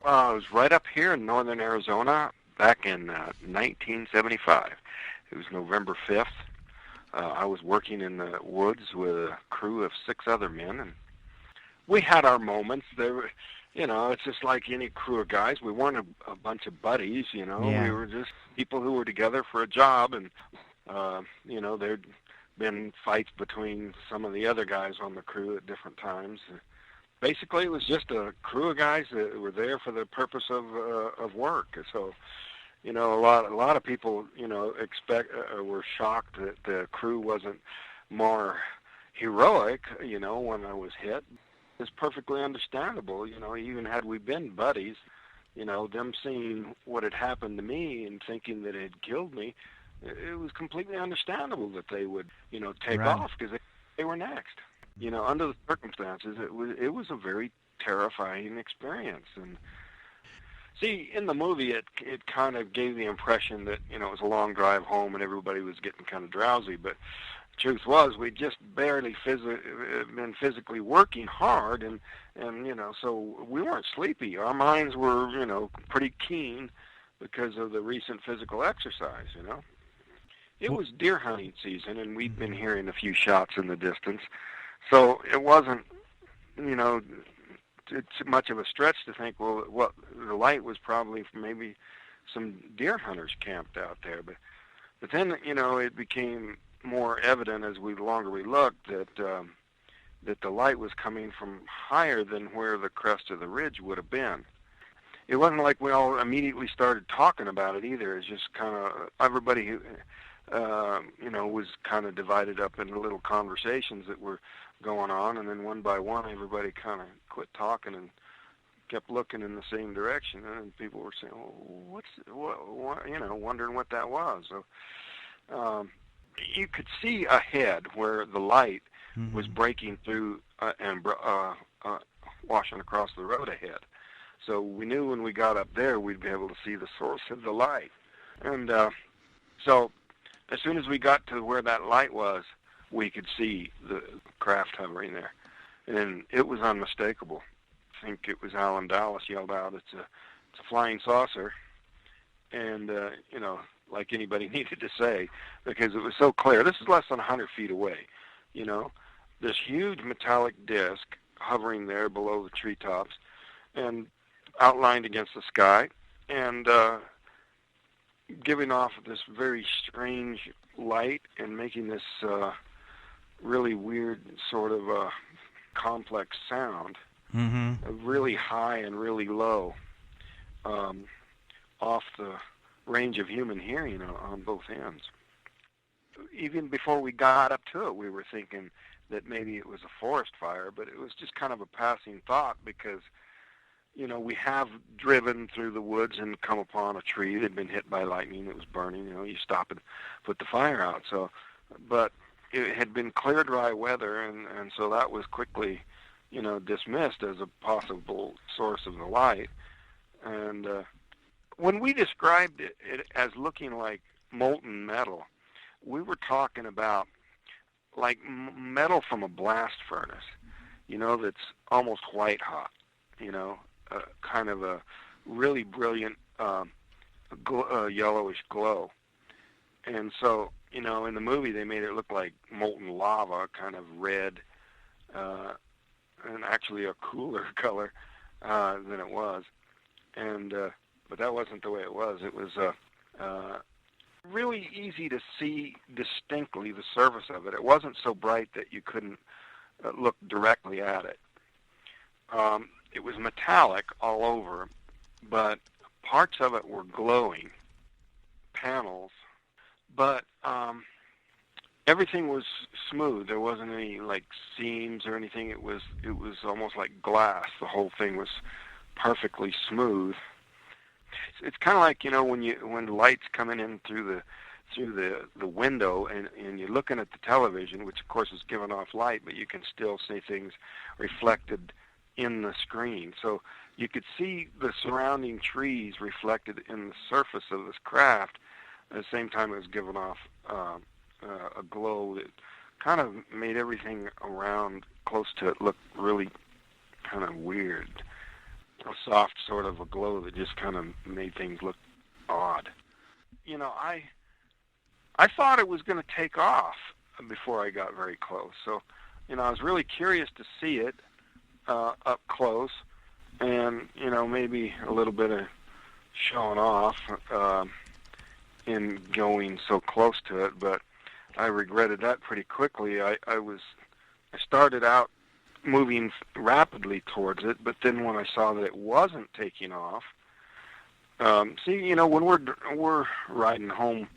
I was right up here in northern Arizona back in 1975. It was November 5th. I was working in the woods with a crew of 6 other men, and we had our moments. There were, it's just like any crew of guys. We weren't a bunch of buddies, We Yeah. were just people who were together for a job, and there'd been fights between some of the other guys on the crew at different times. Basically, it was just a crew of guys that were there for the purpose of work. So, a lot of people, were shocked that the crew wasn't more heroic, when I was hit. It's perfectly understandable, even had we been buddies, them seeing what had happened to me and thinking that it had killed me, it was completely understandable that they would, take Right. off because they were next. Under the circumstances, it was a very terrifying experience. And see, in the movie, it kind of gave the impression that it was a long drive home and everybody was getting kind of drowsy. But the truth was, we just barely been physically working hard, and so we weren't sleepy. Our minds were pretty keen because of the recent physical exercise. It Well, was deer hunting season, and we'd been hearing a few shots in the distance. So it wasn't, it's much of a stretch to think, well, the light was probably maybe some deer hunters camped out there. But then, it became more evident as longer we looked that the light was coming from higher than where the crest of the ridge would have been. It wasn't like we all immediately started talking about it either. It's just kind of everybody who, was kind of divided up into little conversations that were going on, and then one by one, everybody kind of quit talking and kept looking in the same direction, and people were saying, "Oh, wondering what that was." So you could see ahead where the light was breaking through and washing across the road ahead. So we knew when we got up there, we'd be able to see the source of the light, and so as soon as we got to where that light was, we could see the craft hovering there, and it was unmistakable. I think it was Alan Dallas yelled out, "It's a flying saucer," and like anybody needed to say, because it was so clear. This is less than 100 feet away, this huge metallic disc hovering there below the treetops, and outlined against the sky, and giving off this very strange light and making this really weird sort of complex sound, really high and really low, off the range of human hearing on both ends. Even before we got up to it, we were thinking that maybe it was a forest fire, but it was just kind of a passing thought because we have driven through the woods and come upon a tree that had been hit by lightning that was burning. You stop and put the fire out. So, but it had been clear, dry weather, and so that was quickly, dismissed as a possible source of the light. And when we described it as looking like molten metal, we were talking about like metal from a blast furnace, that's almost white hot, kind of a really brilliant yellowish glow. And so, in the movie they made it look like molten lava, kind of red, and actually a cooler color than it was. And but that wasn't the way it was. It was really easy to see distinctly the surface of it. It wasn't so bright that you couldn't look directly at it. It was metallic all over, but parts of it were glowing, panels, but everything was smooth. There wasn't any like seams or anything. It was almost like glass. The whole thing was perfectly smooth. It's kind of like when the light's coming in through the window and you're looking at the television, which of course is giving off light, but you can still see things reflected in the screen. So you could see the surrounding trees reflected in the surface of this craft at the same time it was giving off a glow that kind of made everything around close to it look really kind of weird. a soft sort of a glow that just kind of made things look odd. You know, I thought it was going to take off before I got very close. So, you know, I was really curious to see it up close, and, you know, maybe a little bit of showing off in going so close to it, but I regretted that pretty quickly. I started out moving rapidly towards it, but then when I saw that it wasn't taking off, see, you know, when we're riding home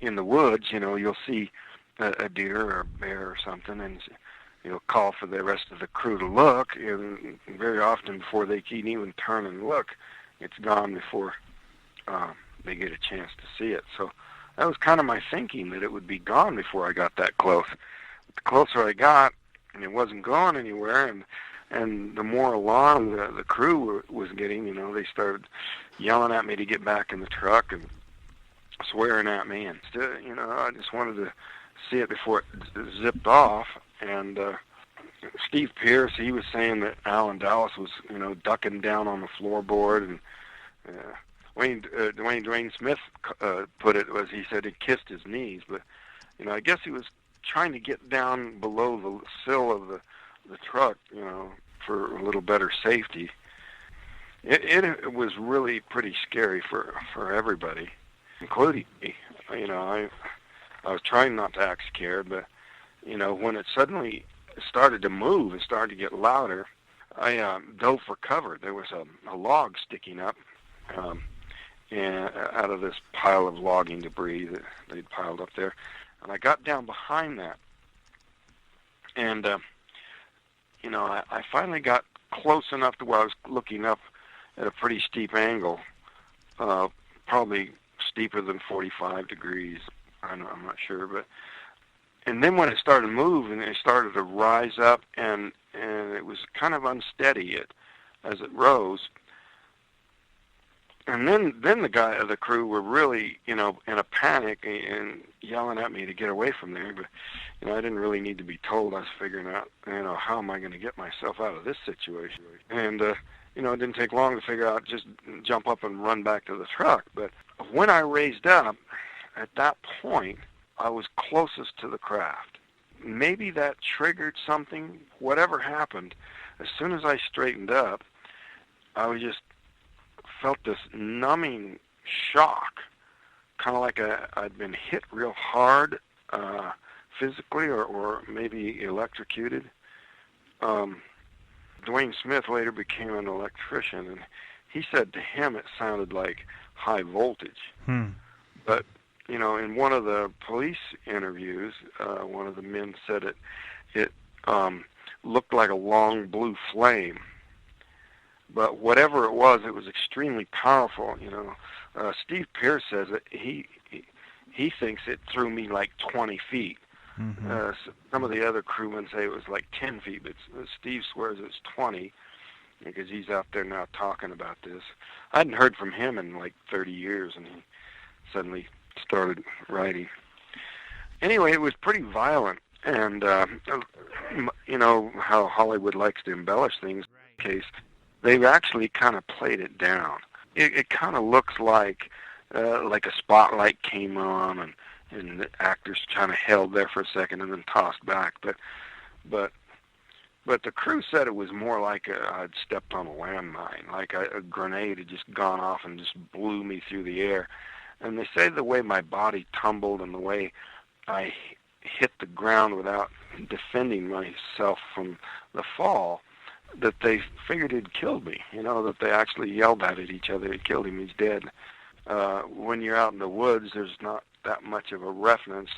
in the woods, you know, you'll see a deer or a bear or something, and you'll call for the rest of the crew to look, and very often before they can even turn and look, it's gone before they get a chance to see it. So that was kind of my thinking, that it would be gone before I got that close. But the closer I got, and it wasn't going anywhere, and the more alarmed the crew was getting, you know, they started yelling at me to get back in the truck and swearing at me, and you know, I just wanted to see it before it zipped off. And Steve Pierce, he was saying that Alan Dallas was, you know, ducking down on the floorboard, and Dwayne Smith put it was, he said he kissed his knees, but, you know, I guess he was trying to get down below the sill of the truck, you know, for a little better safety. It was really pretty scary for everybody, including me. You know, I was trying not to act scared, but, you know, when it suddenly started to move and started to get louder, I dove for cover. There was a log sticking up and out of this pile of logging debris that they'd piled up there. And I got down behind that. And, you know, I finally got close enough to where I was looking up at a pretty steep angle, probably steeper than 45 degrees. I'm not sure, but... And then when it started moving, it started to rise up, and it was kind of unsteady as it rose. And then the crew were really, you know, in a panic and yelling at me to get away from there. But, you know, I didn't really need to be told. I was figuring out, you know, how am I going to get myself out of this situation? And, you know, it didn't take long to figure out, just jump up and run back to the truck. But when I raised up, at that point, I was closest to the craft. Maybe that triggered something. Whatever happened, as soon as I straightened up, I just felt this numbing shock, kind of like I'd been hit real hard physically, or maybe electrocuted. Dwayne Smith later became an electrician, and he said to him it sounded like high voltage. But, you know, in one of the police interviews, one of the men said it looked like a long blue flame. But whatever it was extremely powerful. You know, Steve Pierce says that he thinks it threw me like 20 feet. Some of the other crewmen say it was like 10 feet, but Steve swears it's 20 because he's out there now talking about this. I hadn't heard from him in like 30 years, and he suddenly started writing. Anyway, it was pretty violent, and you know how Hollywood likes to embellish things. In this case, they've actually kind of played it down. It kind of looks like a spotlight came on, and the actors kind of held there for a second and then tossed back. But the crew said it was more like I'd stepped on a landmine, like a grenade had just gone off and just blew me through the air. And they say the way my body tumbled and the way I hit the ground without defending myself from the fall, that they figured he'd killed me. You know, that they actually yelled at each other, "He killed him, he's dead." When you're out in the woods, there's not that much of a reference.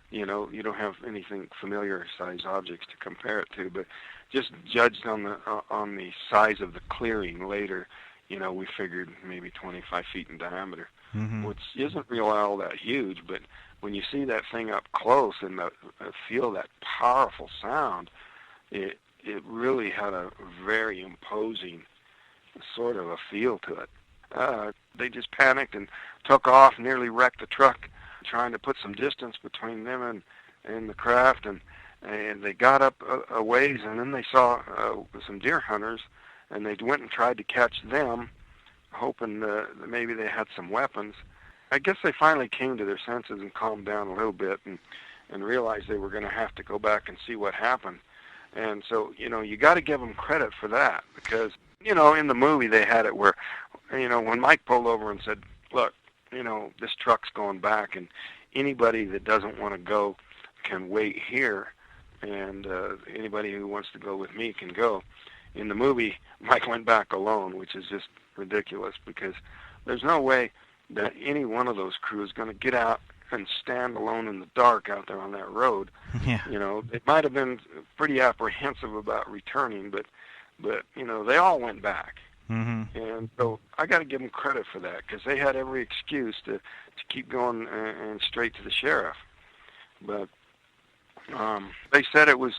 You know, you don't have anything familiar-sized objects to compare it to, but just judged on the size of the clearing later, you know, we figured maybe 25 feet in diameter, which isn't really all that huge, but when you see that thing up close and feel that powerful sound, it really had a very imposing sort of a feel to it. They just panicked and took off, nearly wrecked the truck, trying to put some distance between them and the craft, and they got up a ways, and then they saw some deer hunters, and they went and tried to catch them, hoping that maybe they had some weapons. I guess they finally came to their senses and calmed down a little bit and realized they were going to have to go back and see what happened. And so, you got to give them credit for that, because, in the movie they had it where, when Mike pulled over and said, look, this truck's going back, and anybody that doesn't want to go can wait here, and anybody who wants to go with me can go. In the movie, Mike went back alone, which is just ridiculous, because there's no way that any one of those crew is going to get out and stand alone in the dark out there on that road. Yeah. They might have been pretty apprehensive about returning, but they all went back. Mm-hmm. And so I got to give them credit for that, because they had every excuse to keep going and straight to the sheriff. But they said it was,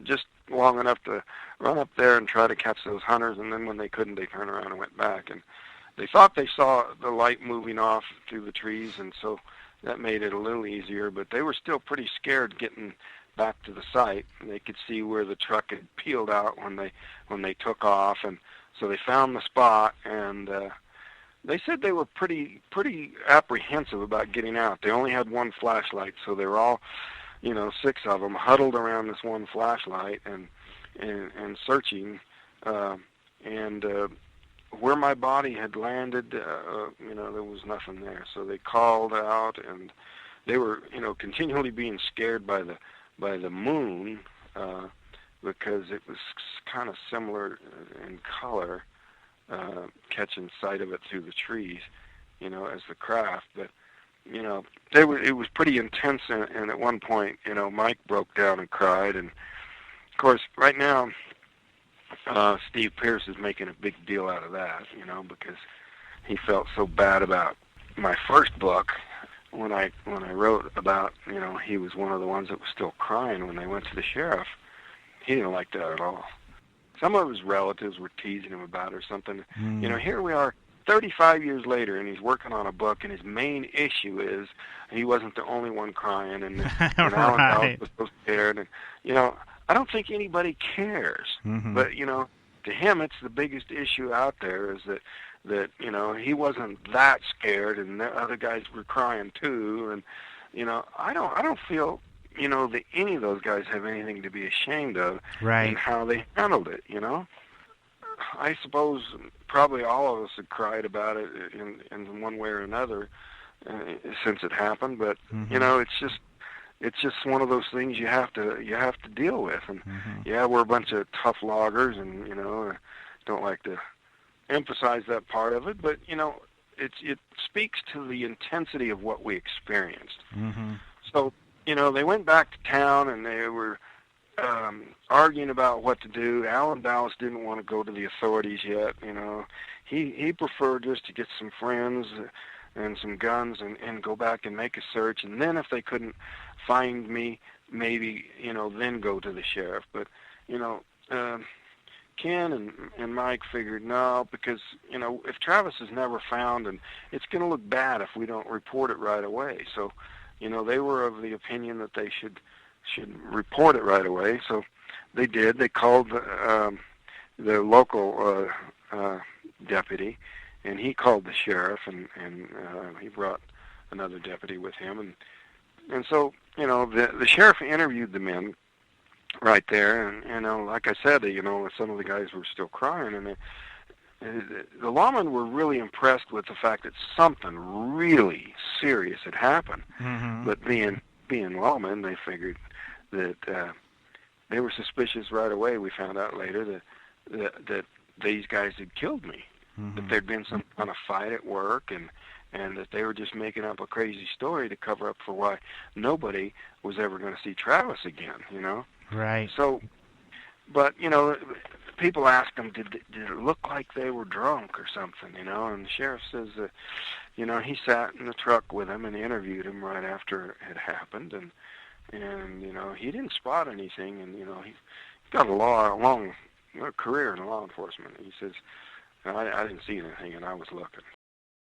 just long enough to run up there and try to catch those hunters, and then when they couldn't, they turned around and went back. And they thought they saw the light moving off through the trees, and so that made it a little easier, but they were still pretty scared getting back to the site. They could see where the truck had peeled out when they took off, and so they found the spot, and they said they were pretty apprehensive about getting out. They only had one flashlight, so they were all, 6 of them huddled around this one flashlight and searching, and where my body had landed, there was nothing there. So they called out, and they were, continually being scared by the moon, because it was kind of similar in color, catching sight of it through the trees, as the craft. But, it was pretty intense, and at one point, Mike broke down and cried. And, of course, right now, Steve Pierce is making a big deal out of that, because he felt so bad about my first book when I wrote about, he was one of the ones that was still crying when they went to the sheriff. He didn't like that at all. Some of his relatives were teasing him about it or something. Mm. Here we are 35 years later, and he's working on a book, and his main issue is he wasn't the only one crying, and Alan Dowd was so scared. And, I don't think anybody cares. Mm-hmm. But, to him, it's the biggest issue out there, is that he wasn't that scared, and the other guys were crying too. And, I don't feel, that any of those guys have anything to be ashamed of. Right. In how they handled it, I suppose probably all of us have cried about it in one way or another since it happened. But, mm-hmm. It's just one of those things you have to deal with. And mm-hmm. yeah, we're a bunch of tough loggers, and don't like to emphasize that part of it, but it speaks to the intensity of what we experienced. Mm-hmm. So they went back to town, and they were arguing about what to do. Alan Dallas didn't want to go to the authorities yet. He preferred just to get some friends and some guns and go back and make a search, and then if they couldn't find me, maybe then go to the sheriff. But Ken and Mike figured no, because if Travis is never found, and it's going to look bad if we don't report it right away. So they were of the opinion that they should report it right away. So they did. They called the local deputy, and he called the sheriff, and he brought another deputy with him, and so the sheriff interviewed the men right there, and like I said, some of the guys were still crying, and the lawmen were really impressed with the fact that something really serious had happened. Mm-hmm. But being lawmen, they figured that they were suspicious right away. We found out later that these guys had killed me. Mm-hmm. That there'd been some kind of fight at work, and that they were just making up a crazy story to cover up for why nobody was ever going to see Travis again, Right. So, but, people asked them, did it look like they were drunk or something, and the sheriff says that, he sat in the truck with him and interviewed him right after it had happened, and he didn't spot anything, and, he's got a long career in law enforcement. He says, I didn't see anything, and I was looking.